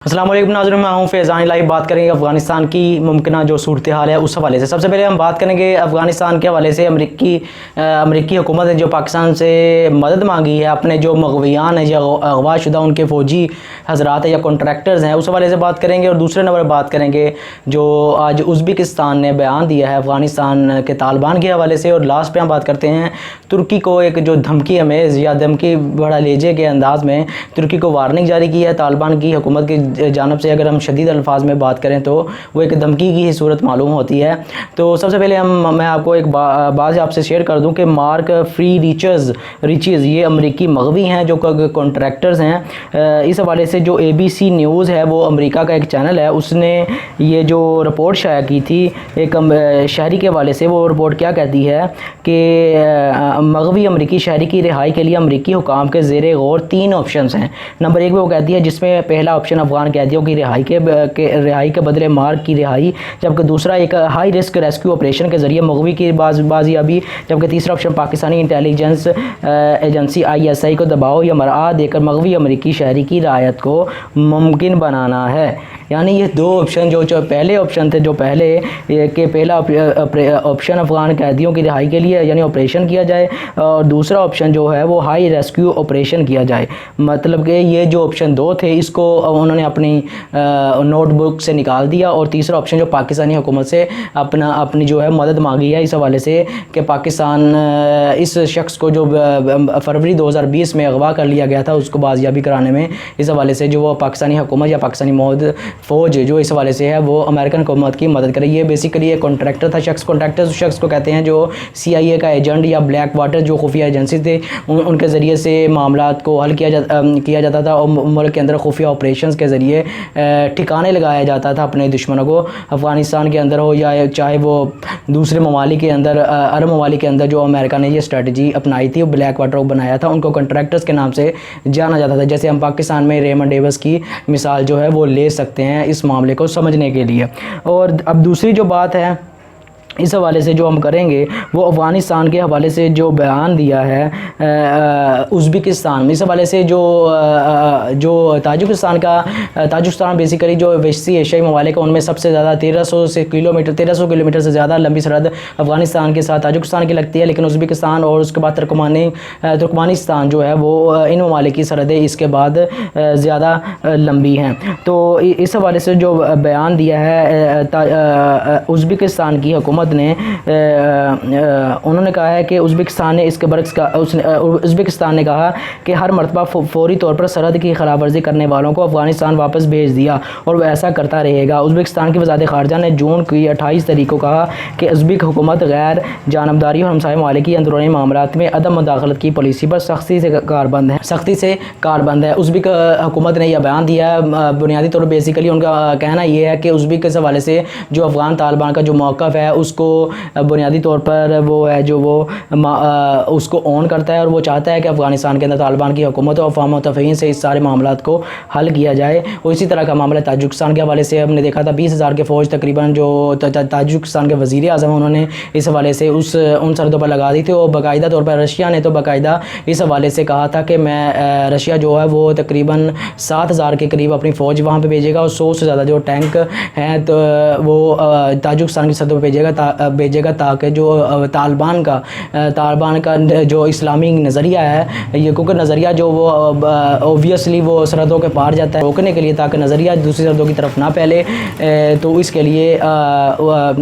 अस्सलाम वालेकुम नाज़रीन, मैं हूं फैज़ान। लाइव बात करेंगे अफ़गानिस्तान की मुमकिन जो सूरत हाल है उस हवाले से। सबसे पहले हम बात करेंगे अफ़गानिस्तान के हवाले से। अमरीकी हुकूमत ने जो पाकिस्तान से मदद मांगी है, अपने जो मग़वियान हैं या अगवा शुदा उनके फ़ौजी हज़रात या कॉन्ट्रैक्टर्स हैं, उस हवाले से बात करेंगे। और दूसरे नंबर पर बात करेंगे जो आज उज़्बेकिस्तान ने बयान दिया है अफ़गानिस्तान के तालिबान के हवाले से। और लास्ट पे हम बात करते हैं तुर्की को एक जो धमकी अमेज़ या धमकी बड़ा लेजे के अंदाज़ में तुर्की को वार्निंग जारी की है तालिबान की हुकूमत की जानब से। अगर हम शदीद अल्फाज में बात करें तो वो एक धमकी की ही सूरत मालूम होती है। तो सबसे पहले मैं आपको एक बात आपसे शेयर कर दूं कि मार्क फ्री रिचेज़ ये अमरीकी मग़वी हैं जो कॉन्ट्रैक्टर्स हैं। इस हवाले से जो ABC न्यूज़ है, वो अमेरिका का एक चैनल है, उसने ये जो रिपोर्ट शाया की थी एक शहरी के हवाले से। वो रिपोर्ट क्या कहती है कि मग़वी अमरीकी शहरी की रिहाई के लिए अमरीकी हुकाम के ज़ेरे गौर 3 ऑप्शंस हैं। नंबर 1 में वो कहती है, जिसमें पहला ऑप्शन अफगान कैदियों की रिहाई के बदले मार्क की रिहाई, जबकि दूसरा एक हाई रिस्क रेस्क्यू ऑपरेशन के ज़रिए मग़वी की बाजियाबी, जबकि तीसरा option Pakistani intelligence agency ISI को दबाव या मरआ देकर मग़वी अमरीकी शहरी की रिहायत को मुमकिन बनाना है। यानी ये 2 ऑप्शन जो पहले ऑप्शन थे, जो पहले के पहला ऑप्शन अफ़गान कैदियों की रिहाई के लिए यानी ऑपरेशन किया जाए, और दूसरा ऑप्शन जो है वो हाई रेस्क्यू ऑपरेशन किया जाए। मतलब कि ये जो ऑप्शन 2 थे इसको उन्होंने अपनी नोटबुक से निकाल दिया, और तीसरा ऑप्शन जो पाकिस्तानी हुकूमत से अपनी जो है मदद मांगी है इस हवाले से कि पाकिस्तान इस शख्स को जो फरवरी 2020 में अगवा कर लिया गया था उसको बाजियाबी कराने में इस हवाले से जो वो पाकिस्तानी हुकूमत या पाकिस्तानी फ़ौज जो इस हवाले से है वो अमेरिकन हुकूमत की मदद करे। ये बेसिकली एक कॉन्ट्रैक्टर था कॉन्ट्रैक्टर उस शख्स को कहते हैं जो CIA का एजेंट या ब्लैक वाटर जो खुफिया एजेंसी थे उनके ज़रिए से मामलात को हल किया जाता था, और मुल्क के अंदर खुफिया ऑपरेशंस के ज़रिए ठिकाने लगाया जाता था अपने दुश्मनों को, अफ़गानिस्तान के अंदर हो या चाहे वो दूसरे ममालिक के अंदर, अरब ममालिक के अंदर। जो अमेरिका ने ये स्ट्रेटजी अपनाई थी, वो ब्लैक वाटर को बनाया था, उनको कॉन्ट्रैक्टर्स के नाम से जाना जाता था। जैसे हम पाकिस्तान में रेमंड डेविस की मिसाल जो है वो ले सकते हैं इस मामले को समझने के लिए। और अब दूसरी जो बात है इस हवाले से जो हम करेंगे वो अफ़गानिस्तान के हवाले से जो बयान दिया है उज़्बेकिस्तान में। इस हवाले से जो ताजिकिस्तान बेसिकली जो वेस्टी एशियाई ममालिक है उनमें सबसे ज़्यादा 1300 किलोमीटर से ज़्यादा लंबी सरहद अफ़गानिस्तान के साथ ताजिकिस्तान की लगती है, लेकिन उज़्बेकिस्तान और उसके बाद तुर्कमानिस्तान जो है वो इन ममालिक की सरहदें इसके बाद ज़्यादा लंबी हैं। तो इस हवाले से जो बयान दिया है उज़्बेकिस्तान की हुकूमत ने, उन्होंने कहा है कि उज़्बेकिस्तान ने इसके बरक्स का उज़्बेकिस्तान ने कहा कि हर मरतबा फौरी तौर पर सरहद की खिलाफ वर्जी करने वालों को अफ़गानिस्तान वापस भेज दिया और वह ऐसा करता रहेगा। उज़्बेकिस्तान की वज़ारत ख़ारजा ने जून की 28 तारीख को कहा कि उज़्बेक हुकूमत गैर जानबदारी और हमसाय ममालिक की अंदरूनी मामलात में अदम मुदाखलत की पॉलिसी पर सख्ती से कारबंद है। उज़्बेक हुकूमत ने यह बयान दिया है। बुनियादी तौर पर बेसिकली उनका कहना यह है कि उज़्बेक के हवाले से जो अफ़गान तालिबान का जो मौक़िफ़ है उसको बुनियादी तौर पर वो है जो वो उसको ऑन करता है, और वो चाहता है कि अफ़गानिस्तान के अंदर तालिबान की हुकूमत और अफ़वाम मुत्तफ़िक़ीन से इस सारे मामलात को हल किया जाए। और इसी तरह का मामला ताजिकिस्तान के हवाले से हमने देखा था 20,000 के फ़ौज तकरीबन जो ताजिकिस्तान के वज़ीर आज़म उन्होंने इस हवाले से उन सरहदों पर लगा दी थी। और बाकायदा तौर पर रशिया ने तो बाकायदा इस हवाले से कहा था कि रशिया जो है वो तकरीबन 7,000 के करीब अपनी फ़ौज वहाँ पर भेजेगा, और 100 से ज़्यादा जो टैंक हैं तो वो ताजिकिस्तान की सरहदों पर भेजेगा ताकि जो तालिबान का जो इस्लामी नज़रिया है, ये क्योंकि नज़रिया जो वो ओबियसली वो सरहदों के पार जाता है रोकने के लिए, ताकि नज़रिया दूसरी सरहदों की तरफ ना फैले, तो इसके लिए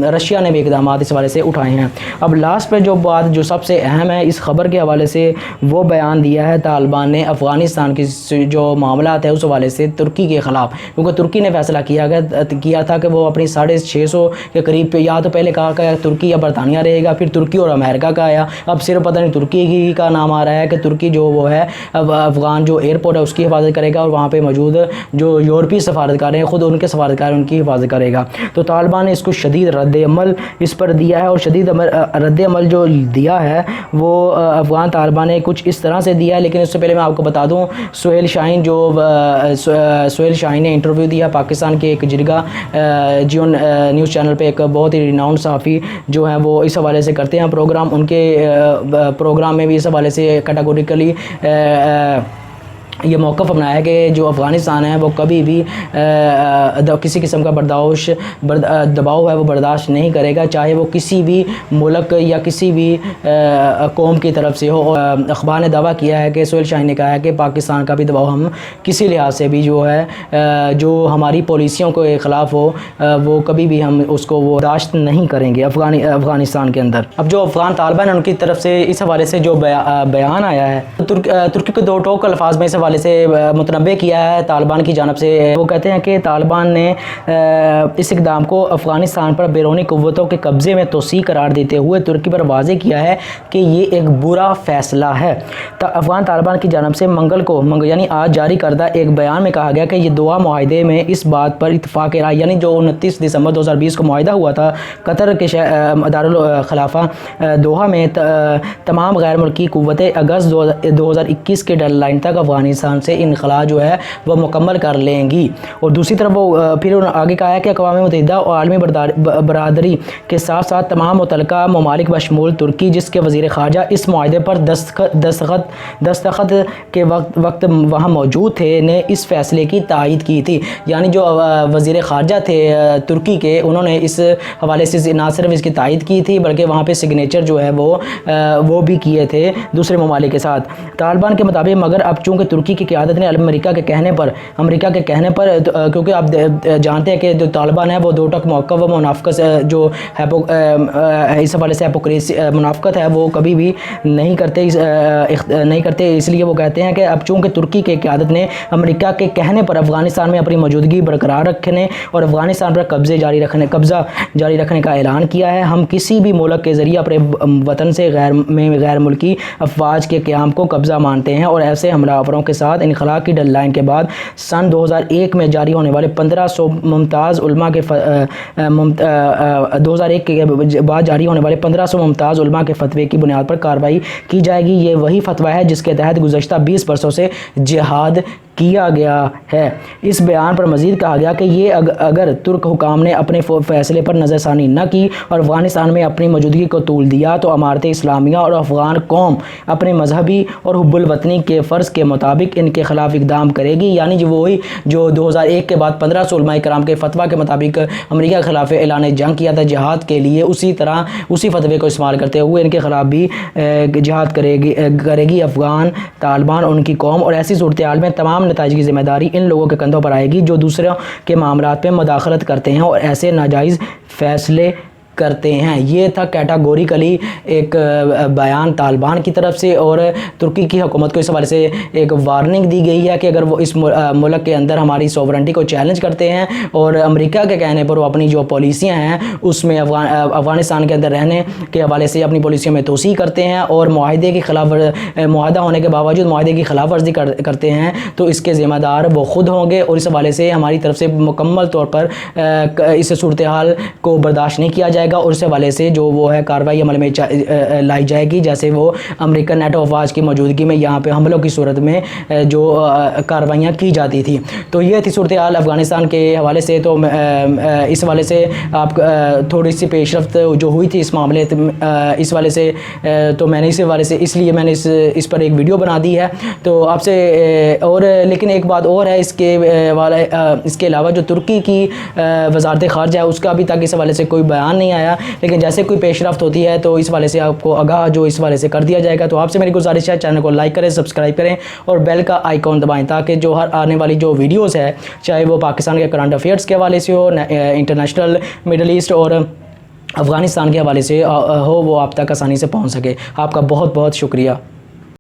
रशिया ने भी इक़दाम इस हवाले से उठाए हैं। अब लास्ट पे जो बात जो सबसे अहम है इस खबर के हवाले से, वो बयान दिया है तालिबान ने अफ़गानिस्तान की जो मामलात है उस हवाले से तुर्की के ख़िलाफ़, क्योंकि तुर्की ने फ़ैसला किया था कि वो अपनी 650 के करीब या तो पहले कहा कि तुर्की या बरतानिया रहेगा, फिर तुर्की और अमेरिका का आया, अब सिर्फ पता नहीं तुर्की ही का नाम आ रहा है कि तुर्की जो वो है अब अफ़गान जो एयरपोर्ट है उसकी हिफाजत करेगा, और वहाँ पे मौजूद जो यूरोपीय सफारतकार हैं खुद उनके सफारतकार उनकी हिफाजत करेगा। तो तालिबान ने इसको शदीद रद्द-ए-अमल इस पर दिया है, और शदीद रद्द-ए-अमल जो दिया है वो अफ़गान तालिबान ने कुछ इस तरह से दिया है। लेकिन उससे पहले मैं आपको बता दूँ सुहेल शाहीन ने इंटरव्यू दिया पाकिस्तान के एक जिरगा जियो न्यूज़ चैनल पर, एक बहुत ही रिनाउंड सहाफ़ी जो है वो इस हवाले से करते हैं प्रोग्राम। उनके प्रोग्राम में भी इस हवाले से कैटेगोरिकली یہ موقف اپنایا ہے کہ جو افغانستان ہے وہ کبھی بھی کسی قسم کا دباؤ ہے وہ برداشت نہیں کرے گا، چاہے وہ کسی بھی ملک یا کسی بھی قوم کی طرف سے ہو۔ اخبار نے دعویٰ کیا ہے کہ سہیل شاہین نے کہا ہے کہ پاکستان کا بھی دباؤ ہم کسی لحاظ سے بھی جو ہے جو ہماری پالیسیوں کے خلاف ہو وہ کبھی بھی ہم اس کو وہ برداشت نہیں کریں گے افغانستان کے اندر۔ اب جو افغان طالبان ہیں ان کی طرف سے اس حوالے سے جو بیان آیا ہے، ترکی کے 2 ٹوک الفاظ میں اس حوالے سے متنبع کیا ہے طالبان کی جانب سے۔ وہ کہتے ہیں کہ طالبان نے اس اقدام کو افغانستان پر بیرونی قوتوں کے قبضے میں توسیع قرار دیتے ہوئے ترکی پر واضح کیا ہے کہ یہ ایک برا فیصلہ ہے۔ افغان طالبان کی جانب سے منگل کو یعنی آج جاری کردہ ایک بیان میں کہا گیا کہ یہ دوحہ معاہدے میں اس بات پر اتفاق رائے، یعنی جو 29 دسمبر 2020 کو معاہدہ ہوا تھا قطر کے دارالخلافہ دوحہ میں، تمام غیر ملکی قوتیں اگست 2021 کے ڈیڈ لائن تک افغانستان سے انخلاء جو ہے وہ مکمل کر لیں گی۔ اور دوسری طرف وہ پھر آگے کہا ہے کہ اقوام متحدہ اور عالمی برادری کے ساتھ ساتھ تمام متعلقہ ممالک بشمول ترکی، جس کے وزیر خارجہ اس معاہدے پر دستخط کے وقت وہاں موجود تھے، نے اس فیصلے کی تائید کی تھی۔ یعنی جو وزیر خارجہ تھے ترکی کے، انہوں نے اس حوالے سے نہ صرف اس کی تائید کی تھی بلکہ وہاں پہ سگنیچر جو ہے وہ بھی کیے تھے دوسرے ممالک کے ساتھ۔ طالبان کے مطابق مگر اب چونکہ ترکی کی قیادت نے امریکہ کے کہنے پر کیونکہ آپ جانتے ہیں کہ جو طالبان ہے وہ 2 ٹک موقف و منافقت جو اس حوالے سے منافقت ہے وہ کبھی بھی نہیں کرتے، اس لیے وہ کہتے ہیں کہ اب چونکہ ترکی کی قیادت نے امریکہ کے کہنے پر افغانستان میں اپنی موجودگی برقرار رکھنے اور افغانستان پر قبضہ جاری رکھنے کا اعلان کیا ہے، ہم کسی بھی ملک کے ذریعے اپنے وطن سے غیر ملکی افواج کے قیام کو قبضہ مانتے ہیں اور ایسے حملہ آوروں کے ساتھ انخلاء کی ڈیڈ لائن کے بعد سن 2001 میں جاری ہونے والے 1500 ممتاز علماء کے 2001 کے بعد جاری ہونے والے 1500 ممتاز علماء کے فتوے کی بنیاد پر کارروائی کی جائے گی۔ یہ وہی فتویٰ ہے جس کے تحت گزشتہ 20 برسوں سے جہاد کیا گیا ہے۔ اس بیان پر مزید کہا گیا کہ یہ اگر ترک حکام نے اپنے فیصلے پر نظر ثانی نہ کی اور افغانستان میں اپنی موجودگی کو طول دیا تو امارت اسلامیہ اور افغان قوم اپنے مذہبی اور حب الوطنی کے فرض کے مطابق ان کے خلاف اقدام کرے گی۔ یعنی جو 2001 کے بعد 1500 علماء کرام کے فتویٰ کے مطابق امریکہ کے خلاف اعلان جنگ کیا تھا جہاد کے لیے، اسی فتوے کو استعمال کرتے ہوئے ان کے خلاف بھی جہاد کرے گی افغان طالبان اور ان کی قوم، اور ایسی صورتحال میں تمام نتائج کی ذمہ داری ان لوگوں کے کندھوں پر آئے گی جو دوسروں کے معاملات میں مداخلت کرتے ہیں اور ایسے ناجائز فیصلے کرتے ہیں۔ یہ تھا کیٹاگوریکلی ایک بیان طالبان کی طرف سے، اور ترکی کی حکومت کو اس حوالے سے ایک وارننگ دی گئی ہے کہ اگر وہ اس ملک کے اندر ہماری سوورنٹی کو چیلنج کرتے ہیں اور امریکہ کے کہنے پر وہ اپنی جو پالیسیاں ہیں اس میں افغانستان کے اندر رہنے کے حوالے سے اپنی پالیسیوں میں توسیع کرتے ہیں اور معاہدہ ہونے کے باوجود معاہدے کی خلاف ورزی کرتے ہیں تو اس کے ذمہ دار وہ خود ہوں گے، اور اس حوالے سے ہماری طرف سے مکمل طور پر اس صورتحال کو برداشت نہیں کیا جائے گا، اور اس حوالے سے جو وہ ہے کارروائی عمل میں لائی جائے گی، جیسے وہ امریکن نیٹو افواج کی موجودگی میں یہاں پہ حملوں کی صورت میں جو کارروائیاں کی جاتی تھی۔ تو یہ تھی صورتحال افغانستان کے حوالے سے۔ تو اس حوالے سے آپ تھوڑی سی پیش رفت جو ہوئی تھی اس معاملے اس حوالے سے، تو میں نے اس حوالے سے اس لیے میں نے اس پر ایک ویڈیو بنا دی ہے تو آپ سے، اور لیکن ایک بات اور ہے اس کے علاوہ جو ترکی کی وزارت خارجہ ہے اس کا ابھی تک اس حوالے سے کوئی بیان نہیں آیا، لیکن جیسے کوئی پیش رفت ہوتی ہے تو اس حوالے سے آپ کو آگاہ جو اس حوالے سے کر دیا جائے گا۔ تو آپ سے میری گزارش ہے چینل کو لائک کریں، سبسکرائب کریں اور بیل کا آئیکن دبائیں تاکہ جو ہر آنے والی جو ویڈیوز ہے چاہے وہ پاکستان کے کرنٹ افیئرس کے حوالے سے ہو، انٹرنیشنل مڈل ایسٹ اور افغانستان کے حوالے سے ہو، وہ آپ تک آسانی سے پہنچ سکے۔ آپ کا بہت بہت شکریہ۔